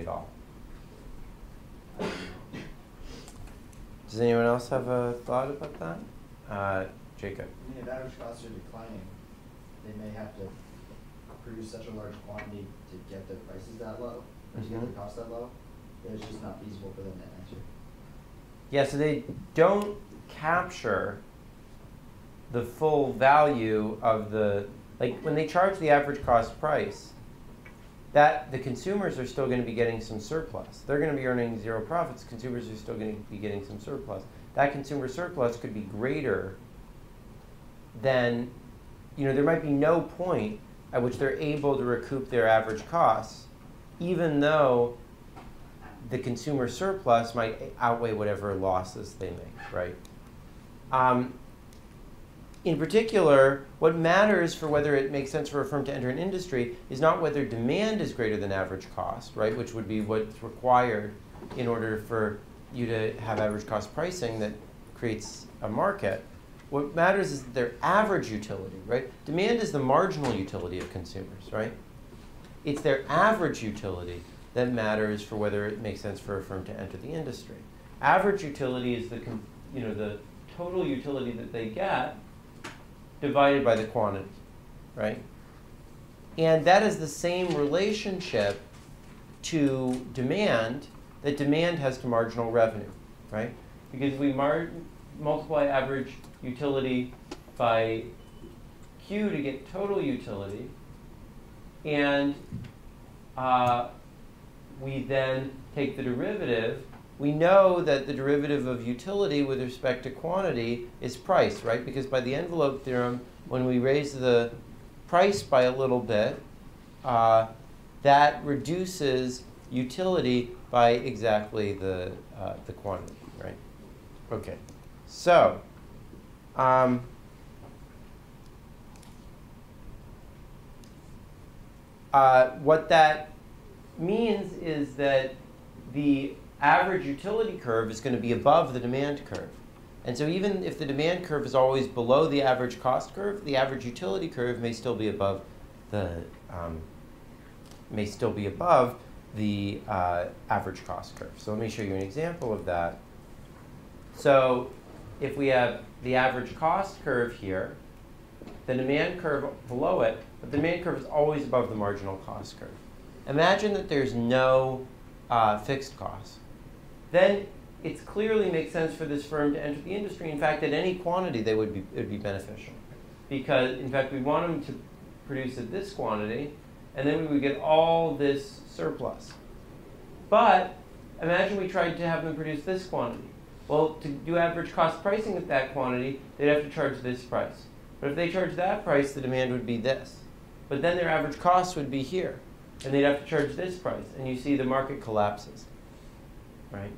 at all. Does anyone else have a thought about that? Jacob. I mean, if average costs are declining, they may have to produce such a large quantity to get their prices that low, or to get their costs that low, that it's just not feasible for them to enter. Yeah, so they don't capture the full value of the, like when they charge the average cost price, that the consumers are still going to be getting some surplus. They're going to be earning zero profits. Consumers are still going to be getting some surplus. That consumer surplus could be greater than, there might be no point at which they're able to recoup their average costs, even though the consumer surplus might outweigh whatever losses they make, right? In particular, what matters for whether it makes sense for a firm to enter an industry is not whether demand is greater than average cost, right, which would be what's required in order for you to have average cost pricing that creates a market. What matters is their average utility, right? Demand is the marginal utility of consumers, right? It's their average utility that matters for whether it makes sense for a firm to enter the industry. Average utility is the total utility that they get divided by the quantity, right? And that is the same relationship to demand that demand has to marginal revenue, right? Because we multiply average utility by Q to get total utility, and we then take the derivative. We know that the derivative of utility with respect to quantity is price, right? Because by the envelope theorem, when we raise the price by a little bit, that reduces utility by exactly the quantity, right? Okay, so what that means is that the average utility curve is going to be above the demand curve. And so even if the demand curve is always below the average cost curve, the average utility curve may still be above the average cost curve. So let me show you an example of that. So if we have the average cost curve here, the demand curve below it, but the demand curve is always above the marginal cost curve. Imagine that there's no fixed costs. Then it clearly makes sense for this firm to enter the industry. In fact, at any quantity, it would be beneficial. Because, in fact, we want them to produce at this quantity, and then we would get all this surplus. But imagine we tried to have them produce this quantity. Well, to do average cost pricing at that quantity, they'd have to charge this price. But if they charge that price, the demand would be this. But then their average cost would be here. And they'd have to charge this price. And you see the market collapses, right?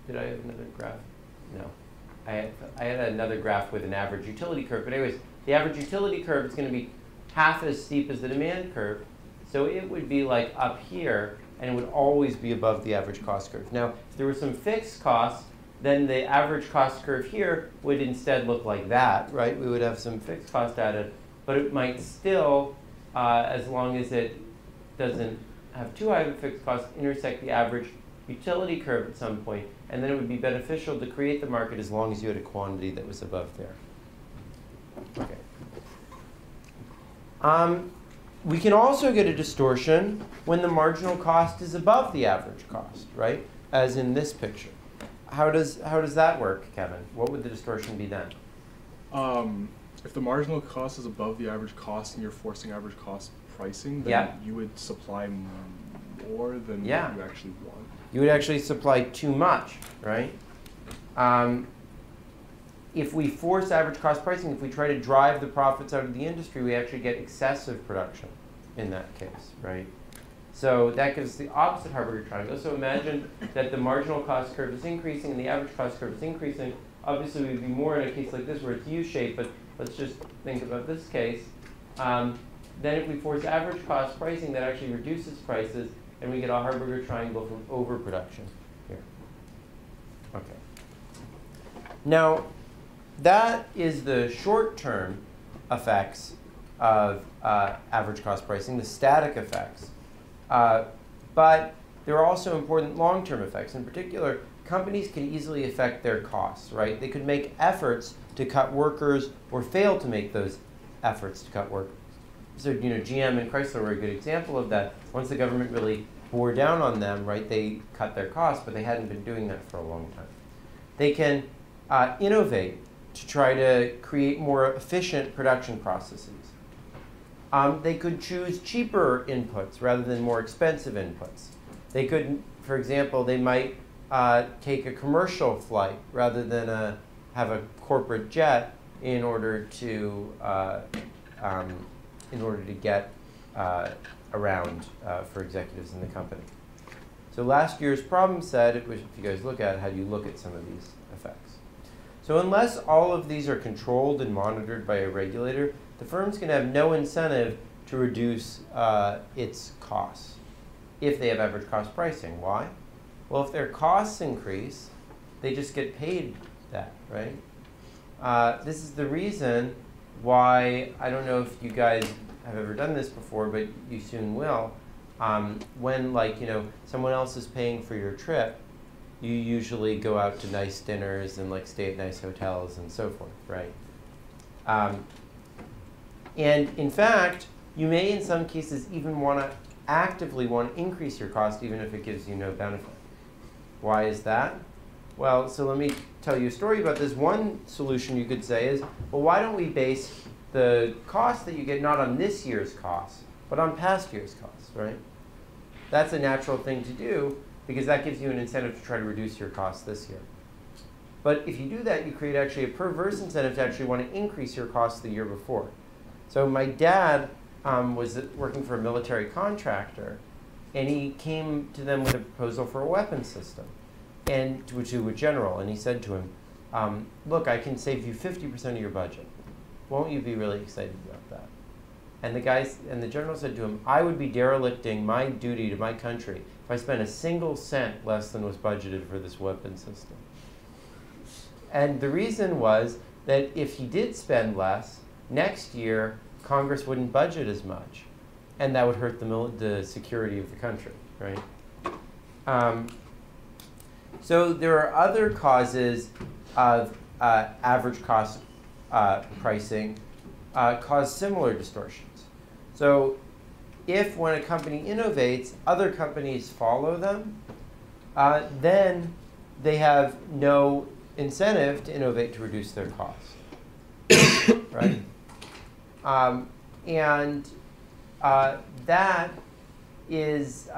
Did I have another graph? No. I had another graph with an average utility curve. But anyways, the average utility curve is going to be half as steep as the demand curve. So it would be like up here, and it would always be above the average cost curve. Now, if there were some fixed costs, then the average cost curve here would instead look like that, right? We would have some fixed cost added. But it might still, as long as it doesn't have too high of a fixed cost, intersect the average utility curve at some point. And then it would be beneficial to create the market as long as you had a quantity that was above there. Okay. We can also get a distortion when the marginal cost is above the average cost, right? As in this picture. How does that work, Kevin? What would the distortion be then? If the marginal cost is above the average cost and you're forcing average cost pricing, then you would supply more than what you actually want. You would actually supply too much, right? If we force average cost pricing, if we try to drive the profits out of the industry, we actually get excessive production in that case, right? So that gives the opposite Harburger triangle. So imagine that the marginal cost curve is increasing and the average cost curve is increasing. Obviously, we'd be more in a case like this where it's U-shaped, but let's just think about this case. Then if we force average cost pricing, that actually reduces prices, and we get a Harburger triangle from overproduction here. Okay. Now, that is the short-term effects of average cost pricing, the static effects. But there are also important long-term effects. In particular, companies can easily affect their costs, right? They could make efforts to cut workers or fail to make those efforts to cut workers. So, GM and Chrysler were a good example of that. Once the government really bore down on them, right, they cut their costs, but they hadn't been doing that for a long time. They can innovate to try to create more efficient production processes. They could choose cheaper inputs rather than more expensive inputs. They could, for example, they might take a commercial flight rather than have a corporate jet in order to get around for executives in the company. So last year's problem set, which if you guys look at, how do you look at some of these effects? So unless all of these are controlled and monitored by a regulator, the firm's going to have no incentive to reduce its costs if they have average cost pricing. Why? Well, if their costs increase, they just get paid that, right? This is the reason why, I don't know if you guys have ever done this before, but you soon will. When, someone else is paying for your trip, you usually go out to nice dinners and stay at nice hotels and so forth, right? And in fact, you may in some cases even actively want to increase your cost even if it gives you no benefit. Why is that? Well, so let me tell you a story about this. One solution you could say is, well, why don't we base the cost that you get not on this year's costs, but on past year's costs, right? That's a natural thing to do because that gives you an incentive to try to reduce your costs this year. But if you do that, you create actually a perverse incentive to actually want to increase your costs the year before. So my dad was working for a military contractor, and he came to them with a proposal for a weapons system, and to a general, and he said to him, look, I can save you 50% of your budget. Won't you be really excited about that? And the general said to him, I would be derelicting my duty to my country if I spent a single cent less than was budgeted for this weapon system. And the reason was that if he did spend less, next year Congress wouldn't budget as much, and that would hurt the security of the country, right? So there are other causes of average cost pricing cause similar distortions. So if when a company innovates, other companies follow them, then they have no incentive to innovate to reduce their costs, right? That is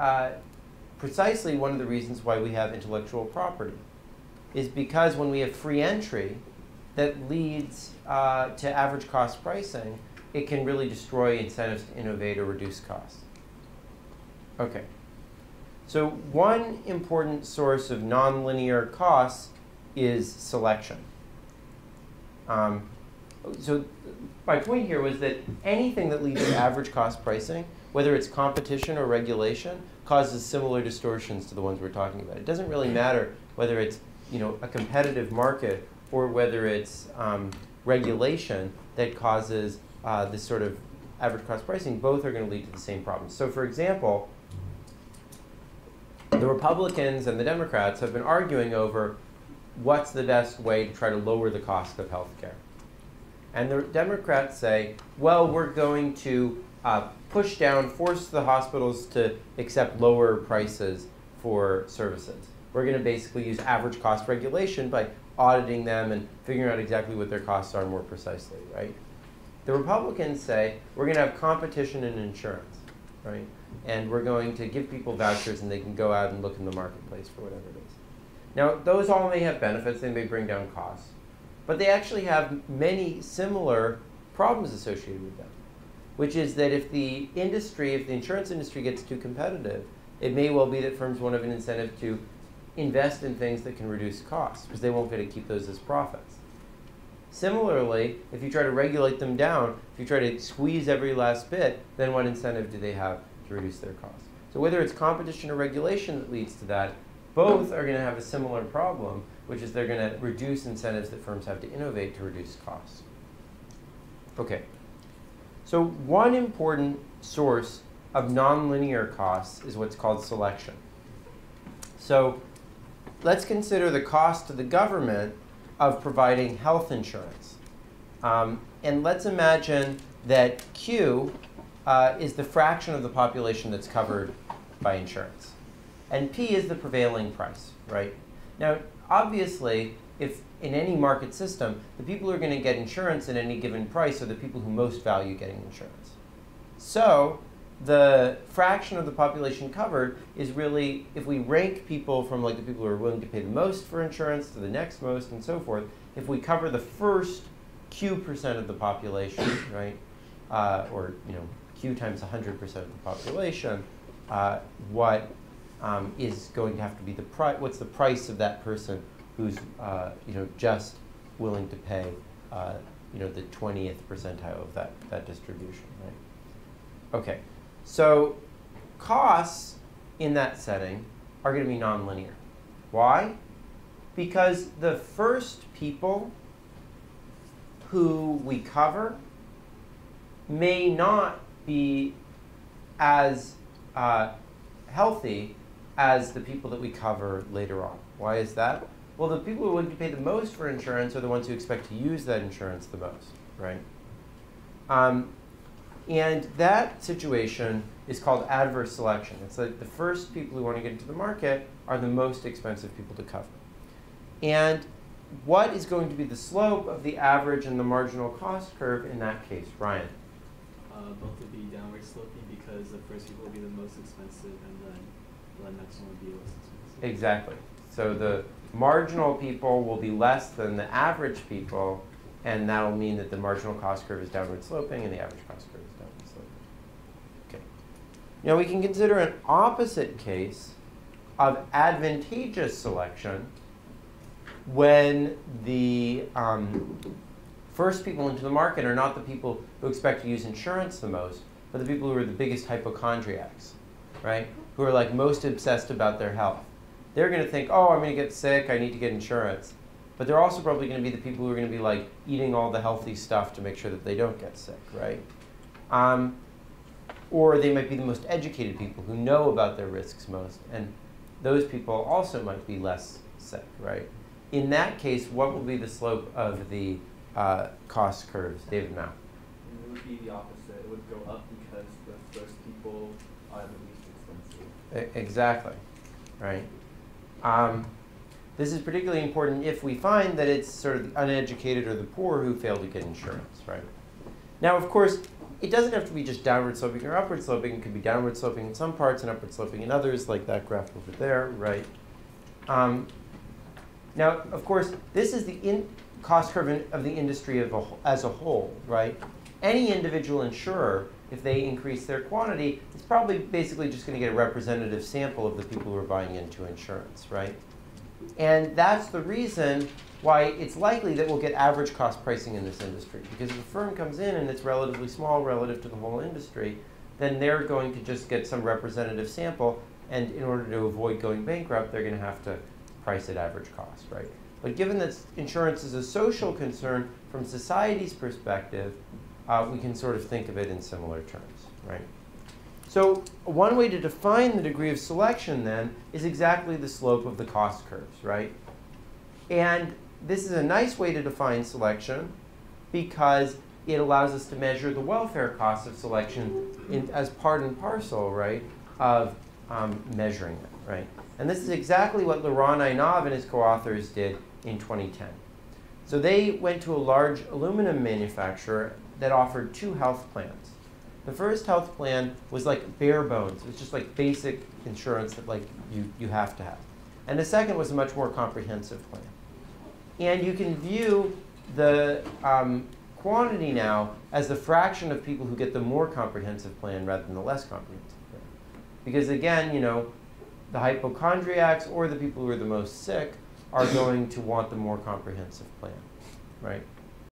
precisely one of the reasons why we have intellectual property, is because when we have free entry that leads to average cost pricing, it can really destroy incentives to innovate or reduce costs. Okay. So one important source of nonlinear costs is selection. So my point here was that anything that leads to average cost pricing, whether it's competition or regulation, causes similar distortions to the ones we're talking about. It doesn't really matter whether it's a competitive market or whether it's regulation that causes this sort of average cost pricing. Both are going to lead to the same problems. So for example, the Republicans and the Democrats have been arguing over what's the best way to try to lower the cost of health care. And the Democrats say, well, we're going to force the hospitals to accept lower prices for services. We're going to basically use average cost regulation by auditing them and figuring out exactly what their costs are more precisely, right? The Republicans say, we're going to have competition in insurance, right? And we're going to give people vouchers and they can go out and look in the marketplace for whatever it is. Now, those all may have benefits. They may bring down costs. But they actually have many similar problems associated with them, which is that if the insurance industry gets too competitive, it may well be that firms won't have an incentive to invest in things that can reduce costs because they won't get to keep those as profits. Similarly, if you try to regulate them down, if you try to squeeze every last bit, then what incentive do they have to reduce their costs? So whether it's competition or regulation that leads to that, both are going to have a similar problem, which is they're going to reduce incentives that firms have to innovate to reduce costs. Okay. So one important source of nonlinear costs is what's called selection. So let's consider the cost to the government of providing health insurance. And let's imagine that Q is the fraction of the population that's covered by insurance. And P is the prevailing price, right? Now, obviously, if in any market system, the people who are going to get insurance at any given price are the people who most value getting insurance. So the fraction of the population covered is really, if we rank people from like the people who are willing to pay the most for insurance to the next most and so forth, if we cover the first Q% of the population, right, or Q times 100% of the population, what is going to have to be the price? What's the price of that person who's just willing to pay the 20th percentile of that distribution, right? Okay, so costs in that setting are going to be nonlinear. Why? Because the first people who we cover may not be as healthy as the people that we cover later on. Why is that? Well, the people who are willing to pay the most for insurance are the ones who expect to use that insurance the most, right? And that situation is called adverse selection. It's like the first people who want to get into the market are the most expensive people to cover. And what is going to be the slope of the average and the marginal cost curve in that case, Ryan? Both will be downward sloping because the first people will be the most expensive and then the next one will be less expensive. Exactly. So the marginal people will be less than the average people, and that will mean that the marginal cost curve is downward sloping and the average cost curve is downward sloping. Okay. Now we can consider an opposite case of advantageous selection when the first people into the market are not the people who expect to use insurance the most, but the people who are the biggest hypochondriacs, right? Who are like most obsessed about their health. They're going to think, oh, I'm going to get sick, I need to get insurance. But they're also probably going to be the people who are going to be like eating all the healthy stuff to make sure that they don't get sick, right? Or they might be the most educated people who know about their risks most, and those people also might be less sick, right? In that case, what will be the slope of the cost curves, David Mao? It would be the opposite. It would go up because the first people are the least expensive. Exactly, right? This is particularly important if we find that it's sort of the uneducated or the poor who fail to get insurance, right? Now, of course, it doesn't have to be just downward sloping or upward sloping. It could be downward sloping in some parts and upward sloping in others, like that graph over there, right? Now, of course, this is the cost curve of the industry as a whole, right? Any individual insurer, if they increase their quantity, is probably basically just going to get a representative sample of the people who are buying into insurance, right? And that's the reason why it's likely that we'll get average cost pricing in this industry. Because if a firm comes in and it's relatively small relative to the whole industry, then they're going to just get some representative sample. And in order to avoid going bankrupt, they're going to have to price at average cost, right? But given that insurance is a social concern from society's perspective, we can sort of think of it in similar terms, right? So one way to define the degree of selection, then, is exactly the slope of the cost curves, right? And this is a nice way to define selection because it allows us to measure the welfare costs of selection as part and parcel, right, of measuring it, right? And this is exactly what Laurent Aynave and his co-authors did in 2010. So they went to a large aluminum manufacturer that offered 2 health plans. The first health plan was like bare bones. It was just like basic insurance that like you have to have. And the second was a much more comprehensive plan. And you can view the quantity now as the fraction of people who get the more comprehensive plan rather than the less comprehensive plan. Because again, the hypochondriacs or the people who are the most sick are going to want the more comprehensive plan, right?